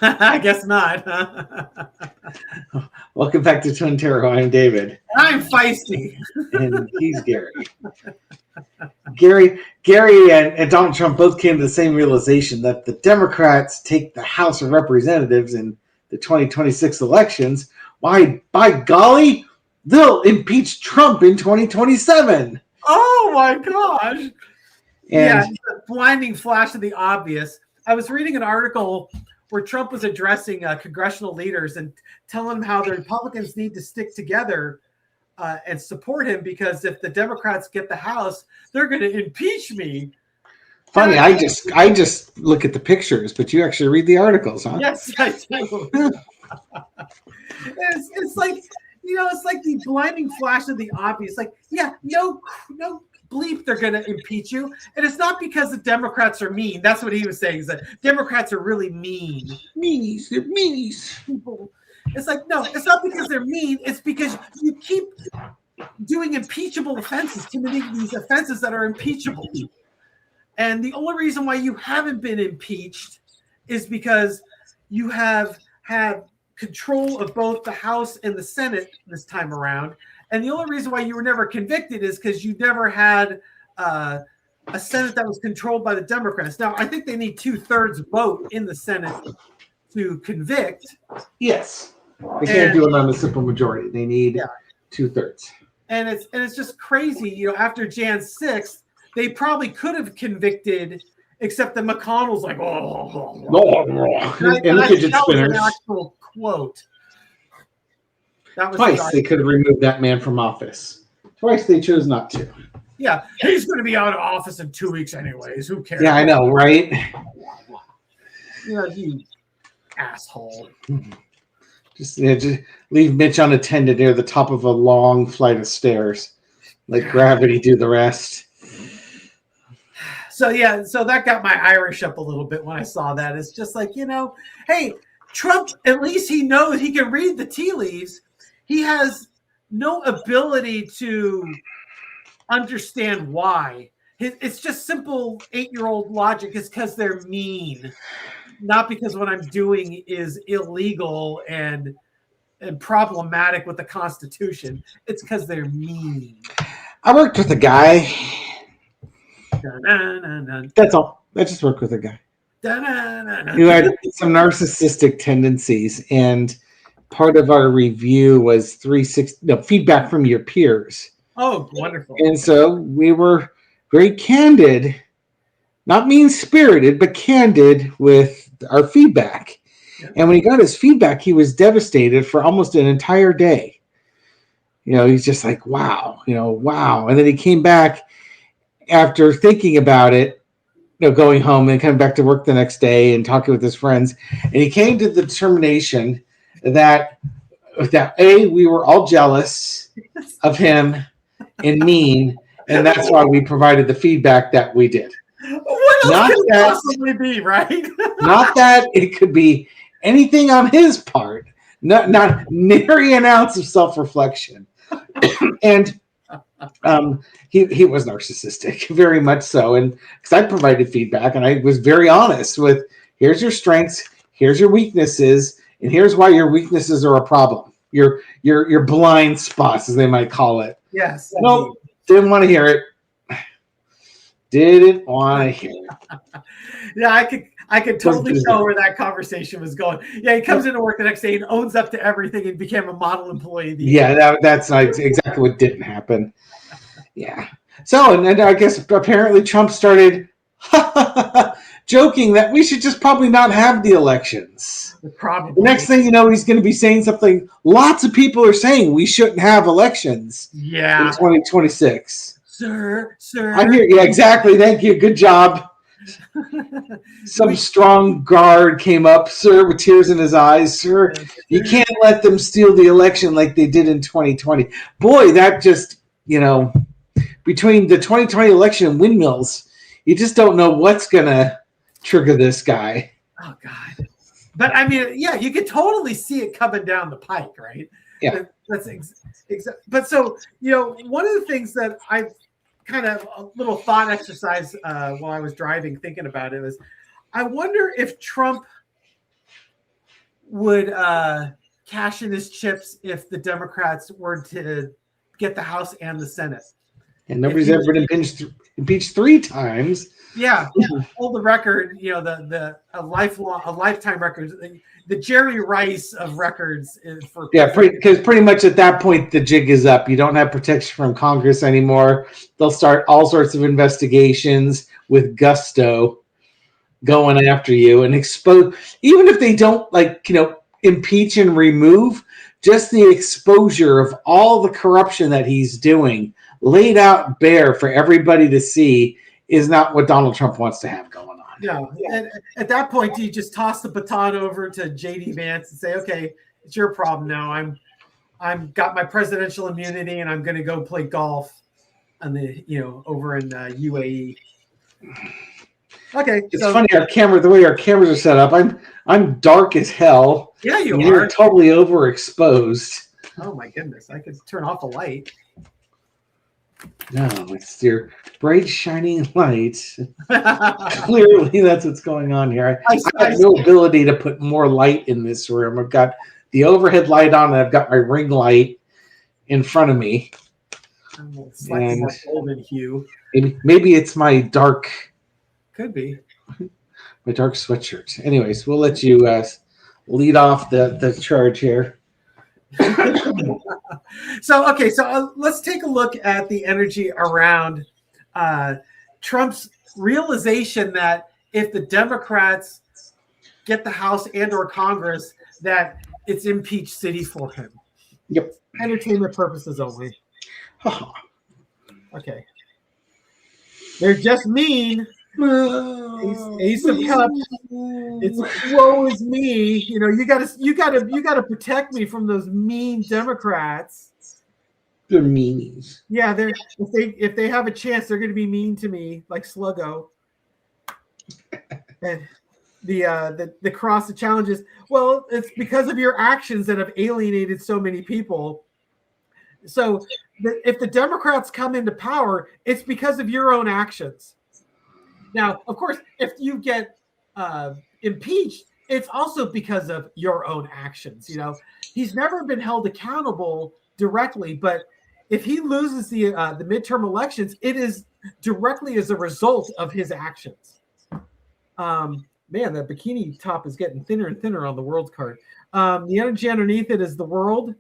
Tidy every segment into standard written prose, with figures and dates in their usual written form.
I guess not. Welcome back to Twin Terror. I'm David. I'm feisty. And he's Gary. Gary and Donald Trump both came to the same realization that the Democrats take the House of Representatives in the 2026 elections. Why, by golly, they'll impeach Trump in 2027. Oh my gosh. And it's a blinding flash of the obvious. I was reading an article where Trump was addressing congressional leaders and telling them how the Republicans need to stick together and support him, because if the Democrats get the House, they're going to impeach me. Funny, I just look at the pictures, but you actually read the articles, huh? Yes, I do. It's like, it's like the blinding flash of the obvious. Like, no bleep, they're going to impeach you. And it's not because the Democrats are mean. That's what he was saying, is that Democrats are really mean. Meanies, they're meanies. It's like, no, it's not because they're mean. It's because you keep doing impeachable offenses, committing these offenses that are impeachable. And the only reason why you haven't been impeached is because you have had control of both the House and the Senate this time around. And the only reason why you were never convicted is because you never had a Senate that was controlled by the Democrats. Now, I think they need 2/3 vote in the Senate to convict. Yes. They can't do it on a simple majority. They need 2/3. And it's just crazy. After Jan 6th, they probably could have convicted, except that McConnell's like, and fidget spinners. An actual quote. That was Twice they could have removed that man from office. Twice they chose not to. Yeah, he's going to be out of office in 2 weeks anyways. Who cares? Yeah, I know, right? You asshole. Just leave Mitch unattended near the top of a long flight of stairs. Let gravity do the rest. So that got my Irish up a little bit when I saw that. It's just like, hey, Trump, at least he knows he can read the tea leaves. He has no ability to understand why. It's just simple 8-year-old logic. It's because they're mean, not because what I'm doing is illegal and problematic with the Constitution. It's because they're mean. I worked with a guy. That's all. I just worked with a guy who had some narcissistic tendencies, and part of our review was feedback from your peers. Oh, wonderful. And so we were very candid, not mean-spirited, but candid with our feedback. Yeah. And when he got his feedback, he was devastated for almost an entire day. He's just like, wow. And then he came back after thinking about it, going home and coming back to work the next day and talking with his friends. And he came to the determination that we were all jealous of him and mean, and that's why we provided the feedback that we did. What else could it possibly be, right? Not that it could be anything on his part, not nary an ounce of self-reflection. And he was narcissistic, very much so. And because I provided feedback and I was very honest with, here's your strengths, here's your weaknesses, and here's why your weaknesses are a problem. Your blind spots, as they might call it. Yes. Nope. Didn't want to hear it. Didn't want to hear it. Yeah, I could totally tell where that conversation was going. Yeah, he comes into work the next day and owns up to everything and became a model employee. That's not exactly what didn't happen. Yeah. So, and I guess apparently Trump started joking that we should just probably not have the elections. Probably. The next thing you know, he's going to be saying something. Lots of people are saying we shouldn't have elections. Yeah. In 2026. Sir. I hear. Yeah, exactly. Thank you. Good job. Some strong guard came up, sir, with tears in his eyes. Sir, you can't let them steal the election like they did in 2020. Boy, that just, between the 2020 election and windmills, you just don't know what's going to trigger this guy. Oh, God. But, I mean, yeah, you could totally see it coming down the pike, right? Yeah. That's But so, one of the things that I've kind of a little thought exercise while I was driving thinking about it was, I wonder if Trump would cash in his chips if the Democrats were to get the House and the Senate. And nobody's ever been impeached 3 times. Yeah, hold the record. You know, a lifetime record. The Jerry Rice of records is for because pretty much at that point the jig is up. You don't have protection from Congress anymore. They'll start all sorts of investigations with gusto, going after you and expose. Even if they don't impeach and remove, just the exposure of all the corruption that he's doing, laid out bare for everybody to see, is not what Donald Trump wants to have going on. No. And at that point, you just toss the baton over to JD Vance and say, okay, it's your problem now. I'm got my presidential immunity and I'm going to go play golf on over in UAE. Okay. It's funny, the way our cameras are set up, I'm dark as hell. Yeah, you're totally overexposed. Oh my goodness. I could turn off a light. No, it's your bright, shining light. Clearly, that's what's going on here. I have no ability to put more light in this room. I've got the overhead light on, and I've got my ring light in front of me. Slightly more golden hue. Maybe it's my dark. Could be. My dark sweatshirt. Anyways, we'll let you lead off the charge here. So let's take a look at the energy around Trump's realization that if the Democrats get the House and or Congress, that it's impeach city for him. Yep. Entertainment purposes only. Okay. They're just mean. Ace of Cups. It's woe is me. You gotta protect me from those mean Democrats. They're meanies. Yeah, if they have a chance, they're gonna be mean to me, like Sluggo. And the cross the challenges. Well, it's because of your actions that have alienated so many people. So if the Democrats come into power, it's because of your own actions. Now, of course, if you get impeached, it's also because of your own actions. He's never been held accountable directly, but if he loses the midterm elections, it is directly as a result of his actions. Man, that bikini top is getting thinner and thinner on the world card. The energy underneath it is the world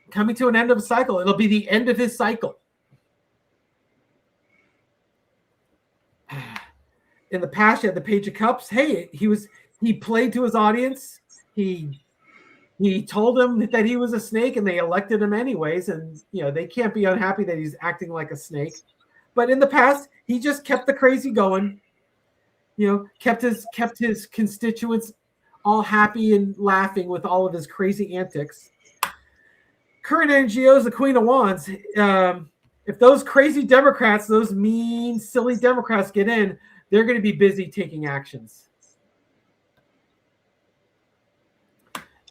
coming to an end of a cycle. It'll be the end of his cycle. In the past, you had the Page of Cups. Hey, he played to his audience. He told them that he was a snake, and they elected him anyways. And they can't be unhappy that he's acting like a snake. But in the past, he just kept the crazy going. Kept his constituents all happy and laughing with all of his crazy antics. Current NGOs, the Queen of Wands. If those crazy Democrats, those mean, silly Democrats get in, they're going to be busy taking actions.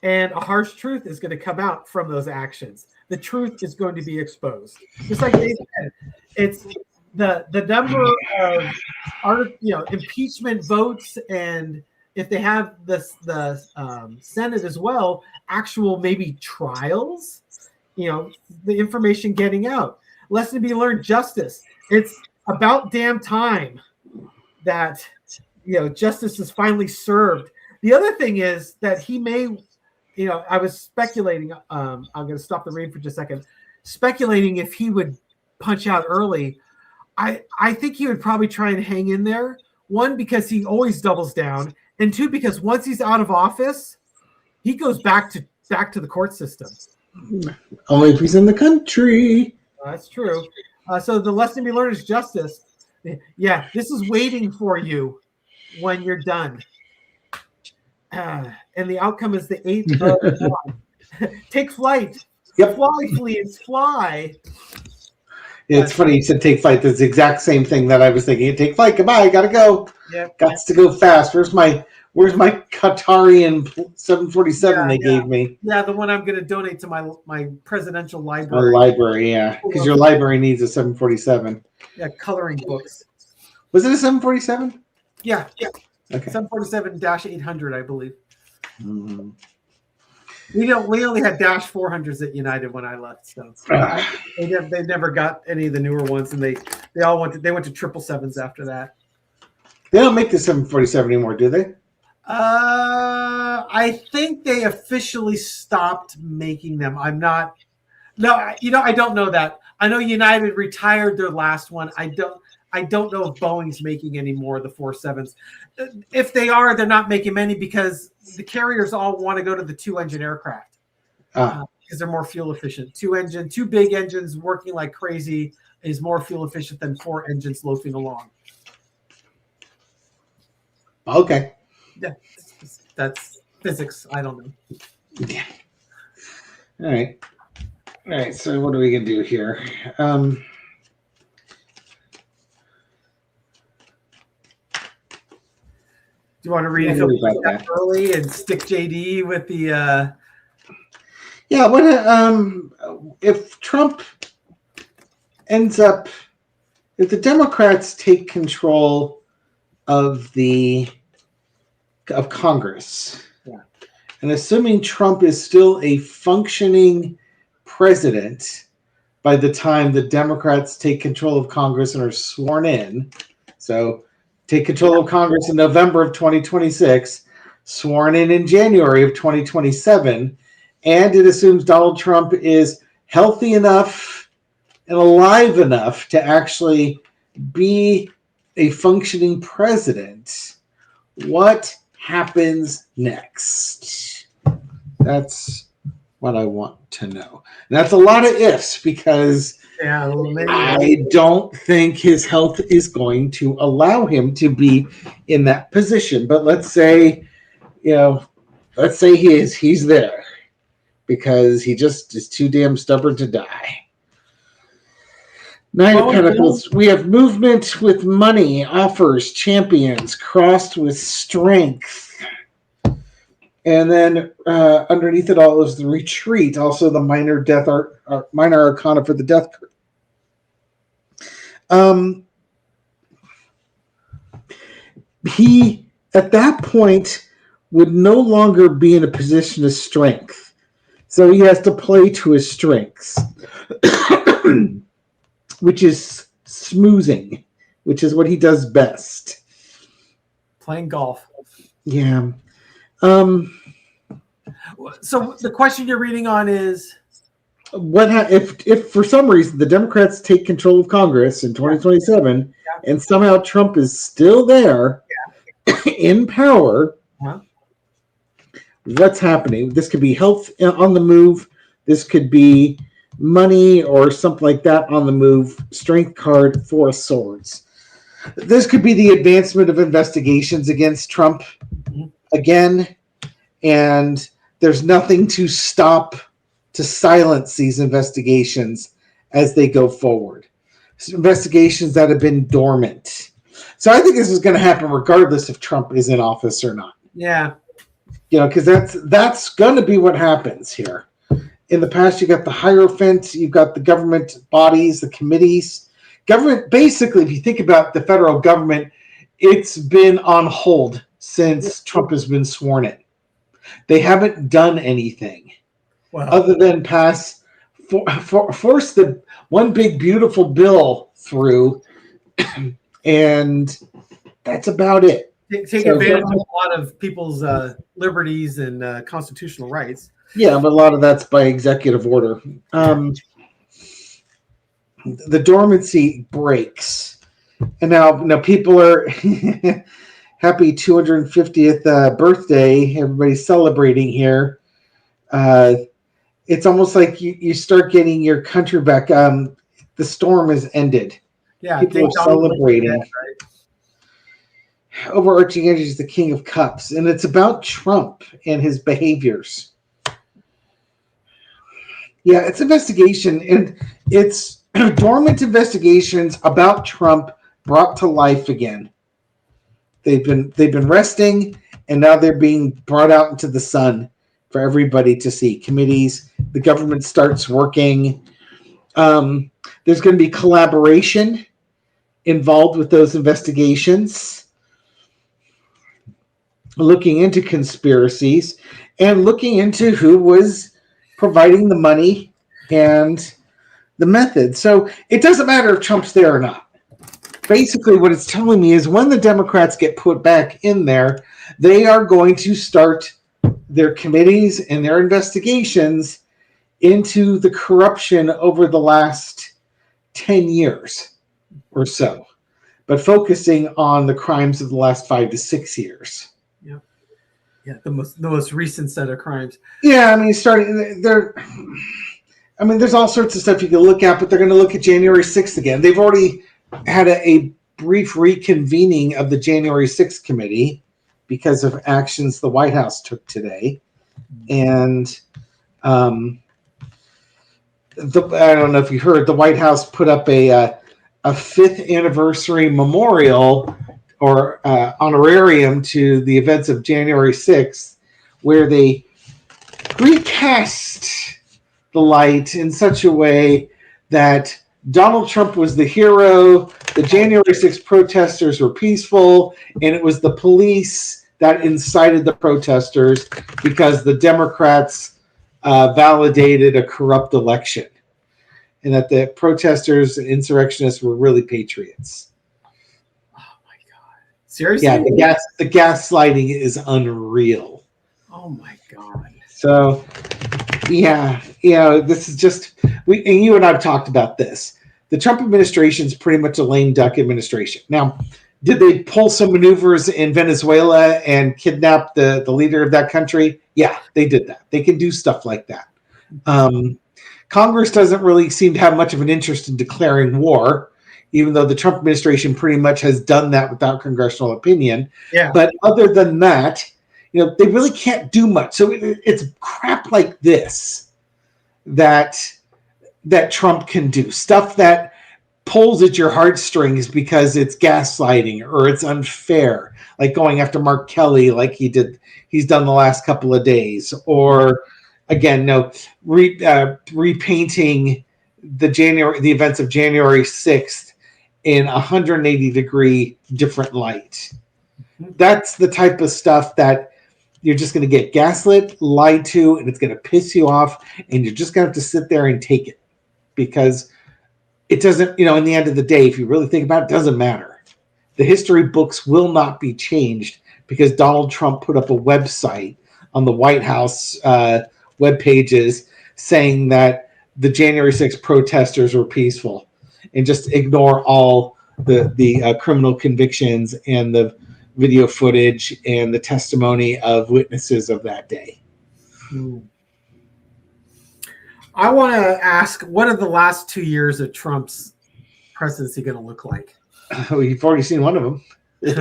And a harsh truth is going to come out from those actions. The truth is going to be exposed. Just like they said, it's the number of impeachment votes, and if they have the Senate as well, actual maybe trials, the information getting out. Lesson to be learned, justice. It's about damn time that justice is finally served. The other thing is that he may, I was speculating. I'm going to stop the read for just a second. Speculating if he would punch out early. I think he would probably try and hang in there. One, because he always doubles down, and two, because once he's out of office, he goes back to the court system. Only if he's in the country. That's true. So the lesson to be learned is justice. Yeah, this is waiting for you when you're done. And the outcome is the 8th of Take flight. Yep. Fly, fleas, fly. It's funny you said take flight. That's the exact same thing that I was thinking. Take flight. Goodbye. Gotta go. Yep. Got to go fast. Where's my Qatarian 747 they gave me? Yeah, the one I'm going to donate to my presidential library. Our library, yeah, because your library needs a 747. Yeah, coloring books. Was it a 747? Yeah. Okay. 747-800, I believe. Mm. We only had Dash 400s at United when I left, so they never got any of the newer ones, and they all went to 777s after that. They don't make the 747 anymore, do they? I think they officially stopped making them. I'm not. No, I don't know that. I know United retired their last one. I don't know if Boeing's making any more of the 47s. If they are, they're not making many because the carriers all want to go to the 2-engine aircraft because they're more fuel efficient. Two big engines working like crazy is more fuel efficient than 4 engines loafing along. Okay. Yeah, that's physics. I don't know. Yeah. All right. So what are we gonna do here? Do you want to read it early and stick JD with the? Yeah. What? If Trump ends up, if the Democrats take control of Congress, and assuming Trump is still a functioning president by the time the Democrats take control of Congress and are sworn in, so take control of Congress in November of 2026, sworn in January of 2027, and it assumes Donald Trump is healthy enough and alive enough to actually be a functioning president, what happens next? That's what I want to know. And that's a lot of ifs because I don't think his health is going to allow him to be in that position. But let's say he's there because he just is too damn stubborn to die. Nine of Pentacles. We have movement with money, offers, champions, crossed with strength. And then underneath it all is the retreat, also the minor arcana for the death card. He, at that point, would no longer be in a position of strength. So he has to play to his strengths. Which is smoozing, which is what he does best. Playing golf. Yeah. So the question you're reading on is, if for some reason the Democrats take control of Congress in 2027 and somehow Trump is still there in power, what's happening? This could be health on the move. This could be money or something like that on the move. Strength card, 4 of Swords. This could be the advancement of investigations against Trump again, and there's nothing to silence these investigations as they go forward. Investigations that have been dormant. So I think this is going to happen regardless if Trump is in office or not. Yeah. Because that's going to be what happens here. In the past, you got the Hierophant, you've got the government bodies, the committees. Government, basically, if you think about the federal government, it's been on hold since Trump has been sworn in. They haven't done anything other than force the one big beautiful bill through, and that's about it. Take advantage of a lot of people's liberties and constitutional rights. Yeah, but a lot of that's by executive order. The dormancy breaks, and now people are happy 250th birthday. Everybody's celebrating here. It's almost like you start getting your country back. The storm has ended. Yeah, people are celebrating. Dead, right? Overarching energy is the King of Cups, and it's about Trump and his behaviors. Yeah, it's investigation, and it's dormant investigations about Trump brought to life again. They've been resting, and now they're being brought out into the sun for everybody to see. Committees, the government starts working. There's going to be collaboration involved with those investigations. looking into conspiracies and looking into who was providing the money and the method. So it doesn't matter if Trump's there or not. Basically, what it's telling me is when the Democrats get put back in there, they are going to start their committees and their investigations into the corruption over the last 10 years or so, but focusing on the crimes of the last 5 to 6 years. Yeah, the most recent set of crimes. Yeah, I mean, starting there. I mean, there's all sorts of stuff you can look at, but they're going to look at January 6th again. They've already had a brief reconvening of the January 6th committee because of actions the White House took today. And I don't know if you heard, the White House put up a 5th anniversary memorial or honorarium to the events of January 6th, where they recast the light in such a way that Donald Trump was the hero, the January 6th protesters were peaceful, and it was the police that incited the protesters because the Democrats validated a corrupt election, and that the protesters and insurrectionists were really patriots. Oh my God! Seriously? Yeah, the gaslighting is unreal. Oh my God! So, yeah, this is just and you and I've talked about this. The Trump administration is pretty much a lame duck administration. Now, did they pull some maneuvers in Venezuela and kidnap the leader of that country? Yeah, they did that. They can do stuff like that. Congress doesn't really seem to have much of an interest in declaring war, even though the Trump administration pretty much has done that without congressional opinion. Yeah. But other than that, they really can't do much. So it's crap like this that Trump can do. Stuff that pulls at your heartstrings because it's gaslighting or it's unfair, like going after Mark Kelly like he's done the last couple of days, or again, repainting the events of January 6th in 180-degree different light. That's the type of stuff that you're just going to get gaslit, lied to, and it's going to piss you off, and you're just going to have to sit there and take it, because it doesn't, in the end of the day, if you really think about it, it doesn't matter. The history books will not be changed because Donald Trump put up a website on the White House web pages saying that the January 6th protesters were peaceful, and just ignore all the criminal convictions and the video footage and the testimony of witnesses of that day. I want to ask, what are the last 2 years of Trump's presidency going to look like? Oh, you've already seen one of them. Yeah,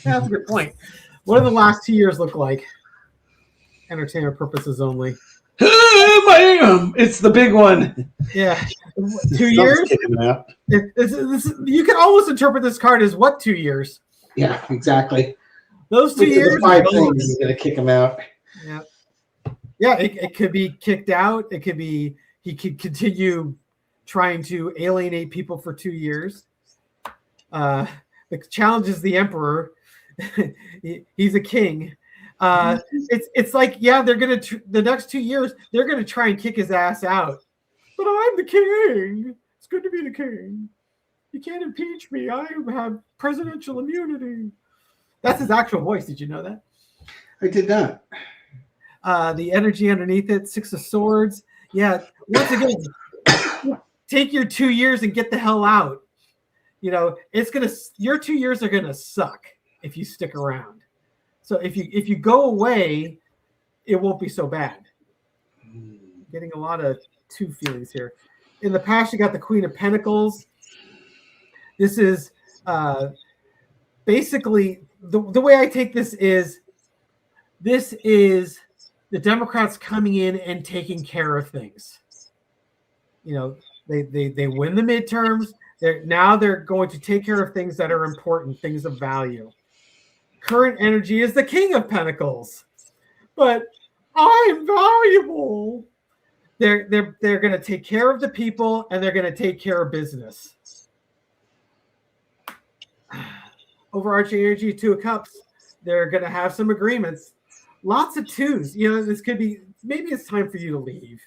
that's a good point. What do the last 2 years look like? Entertainment purposes only. It's the big one. Yeah. 2 years? You can almost interpret this card as what 2 years? Yeah, exactly. Those 2 years. The 5 things is going to kick him out. Yeah. Yeah, it could be kicked out. It could be he could continue trying to alienate people for 2 years. The challenge is the emperor. He's a king. It's like, yeah, they're gonna the next 2 years they're gonna try and kick his ass out. But I'm the king. It's good to be the king. You can't impeach me. I have presidential immunity. That's his actual voice. Did you know that? I did not. The energy underneath it, 6 of Swords. Yeah, once again, take your 2 years and get the hell out. Your 2 years are gonna suck if you stick around. So if you go away, it won't be so bad. Getting a lot of 2 feelings here. In the past, you got the Queen of Pentacles. This is basically the way I take this is the Democrats coming in and taking care of things. They win the midterms. They're going to take care of things that are important, things of value. Current energy is the King of Pentacles, but I'm valuable. They're going to take care of the people, and they're going to take care of business. overarching energy, Two of Cups. They're going to have some agreements. Lots of twos. This could be, maybe it's time for you to leave.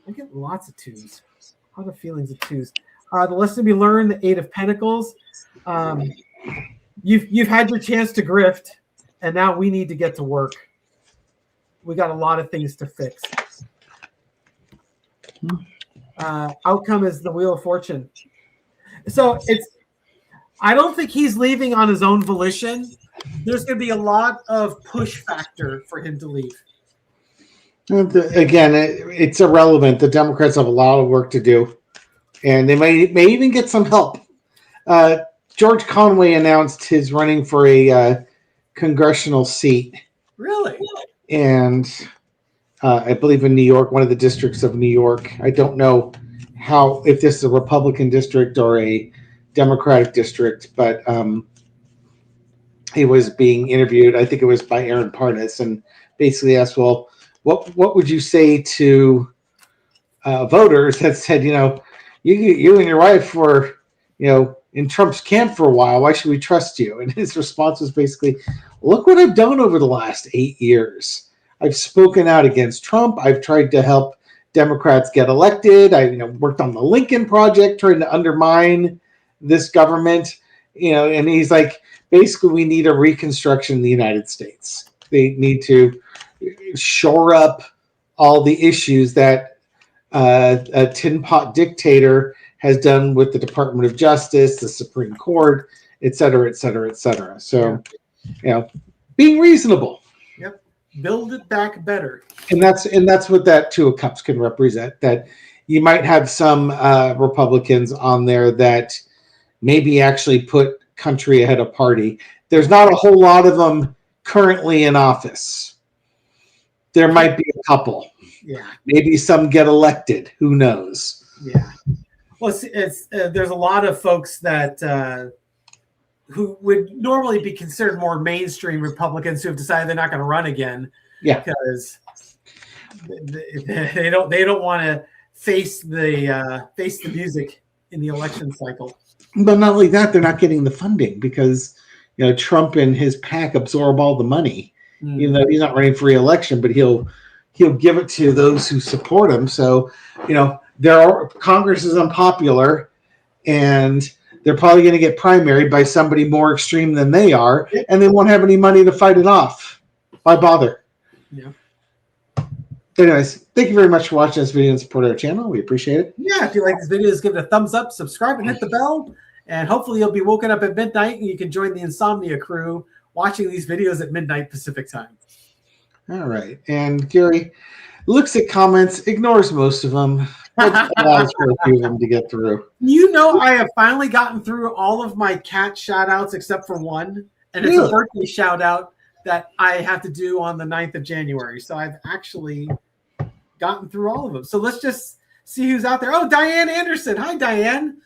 I get lots of twos. A lot of feelings of twos. The lesson to be learned, the Eight of Pentacles. You've had your chance to grift, and now we need to get to work. We got a lot of things to fix. Outcome is the Wheel of Fortune. So I don't think he's leaving on his own volition. There's going to be a lot of push factor for him to leave. Again, it's irrelevant. The Democrats have a lot of work to do, and they may even get some help. George Conway announced his running for a congressional seat. Really? And I believe in New York, one of the districts of New York. I don't know if this is a Republican district or a Democratic district, but he was being interviewed. I think it was by Aaron Parnas, and basically asked, well, what would you say to voters that said, you and your wife were, in Trump's camp for a while. Why should we trust you? And his response was basically, look what I've done over the last 8 years. I've spoken out against Trump. I've tried to help Democrats get elected. I worked on the Lincoln Project, trying to undermine this government. And he's like, basically, we need a reconstruction in the United States. They need to shore up all the issues that a tin pot dictator has done with the Department of Justice, the Supreme Court, et cetera, et cetera, et cetera. So, being reasonable. Yep. Build it back better. And that's what that Two of Cups can represent. That you might have some Republicans on there that maybe actually put country ahead of party. There's not a whole lot of them currently in office. There might be a couple. Yeah. Maybe some get elected. Who knows? Yeah. Well, it's there's a lot of folks that who would normally be considered more mainstream Republicans who have decided they're not going to run again. Yeah. Because they don't want to face the music in the election cycle. But not only that, they're not getting the funding because Trump and his PAC absorb all the money. Even though he's not running for re-election, but he'll give it to those who support him. So Congress is unpopular, and they're probably going to get primaried by somebody more extreme than they are, and they won't have any money to fight it off. Why bother? Yeah. Anyways, thank you very much for watching this video and supporting our channel. We appreciate it. Yeah, if you like this video, just give it a thumbs up, subscribe, and hit the bell. And hopefully you'll be woken up at midnight and you can join the Insomnia crew watching these videos at midnight Pacific time. All right. And Gary looks at comments, ignores most of them, but allows for a few of them to get through. I have finally gotten through all of my cat shout outs except for one. And it's a birthday shout out that I have to do on the 9th of January. So I've actually gotten through all of them. So let's just see who's out there. Oh, Diane Anderson. Hi, Diane.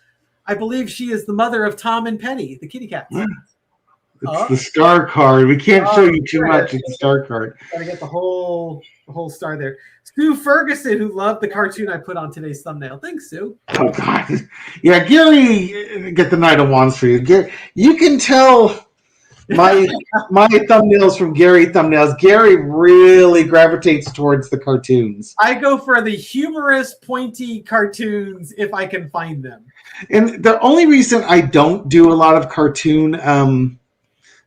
I believe she is the mother of Tom and Penny, the kitty cats. It's the star card. We can't show you too much. It's the star card. Gotta get the whole star there. Sue Ferguson, who loved the cartoon I put on today's thumbnail. Thanks, Sue. Oh God, yeah, Gary, get the Knight of Wands for you. Gary, you can tell my thumbnails from Gary thumbnails. Gary really gravitates towards the cartoons. I go for the humorous, pointy cartoons if I can find them. And the only reason I don't do a lot of cartoon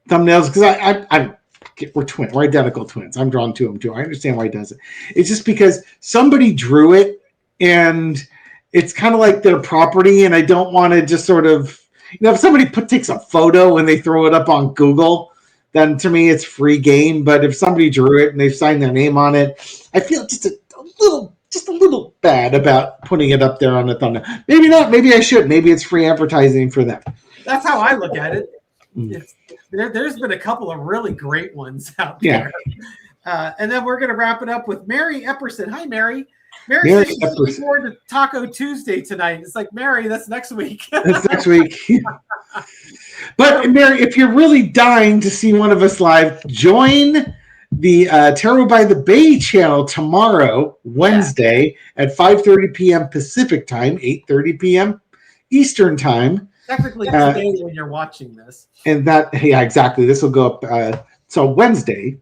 thumbnails because we're identical twins. I'm drawn to him too. I understand why he does it. It's just because somebody drew it and it's kind of like their property, and I don't want to just sort of, if somebody takes a photo and they throw it up on Google, then to me it's free game. But if somebody drew it and they've signed their name on it, I feel just a little bad about putting it up there on the thumbnail. Maybe not. Maybe I should. Maybe it's free advertising for them. That's how I look at it. There's been a couple of really great ones out there. And then we're going to wrap it up with Mary Epperson. Hi, Mary. Mary says she's looking forward to Taco Tuesday tonight. It's like, Mary, that's next week. That's next week. But, Mary, if you're really dying to see one of us live, join the Tarot by the Bay channel tomorrow, Wednesday, at 5:30 p.m. Pacific time, 8:30 p.m. Eastern time. Technically today when you're watching this. And that, yeah, exactly. This will go up. So Wednesday,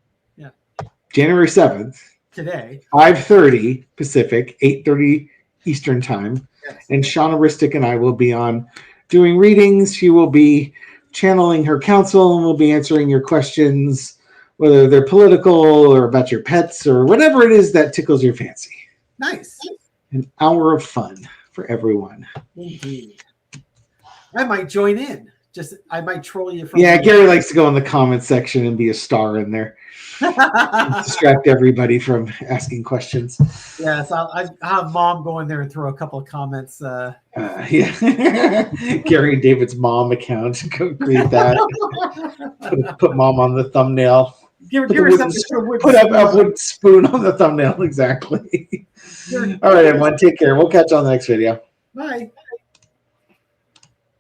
January 7th, today, 5:30 Pacific, 8:30 Eastern time. Yes. And Shauna Ristic and I will be on doing readings. She will be channeling her counsel and we'll be answering your questions, whether they're political or about your pets or whatever it is that tickles your fancy. Nice. An hour of fun for everyone. Indeed. I might join in. I might troll you from. Yeah, Gary likes to go in the comment section and be a star in there. Distract everybody from asking questions. Yes, I'll have Mom go in there and throw a couple of comments. Yeah, Gary and David's mom account. Go create that. Put Mom on the thumbnail. Give her something. Put a wood spoon on the thumbnail. Exactly. All right, everyone. Take care. We'll catch you on the next video. Bye.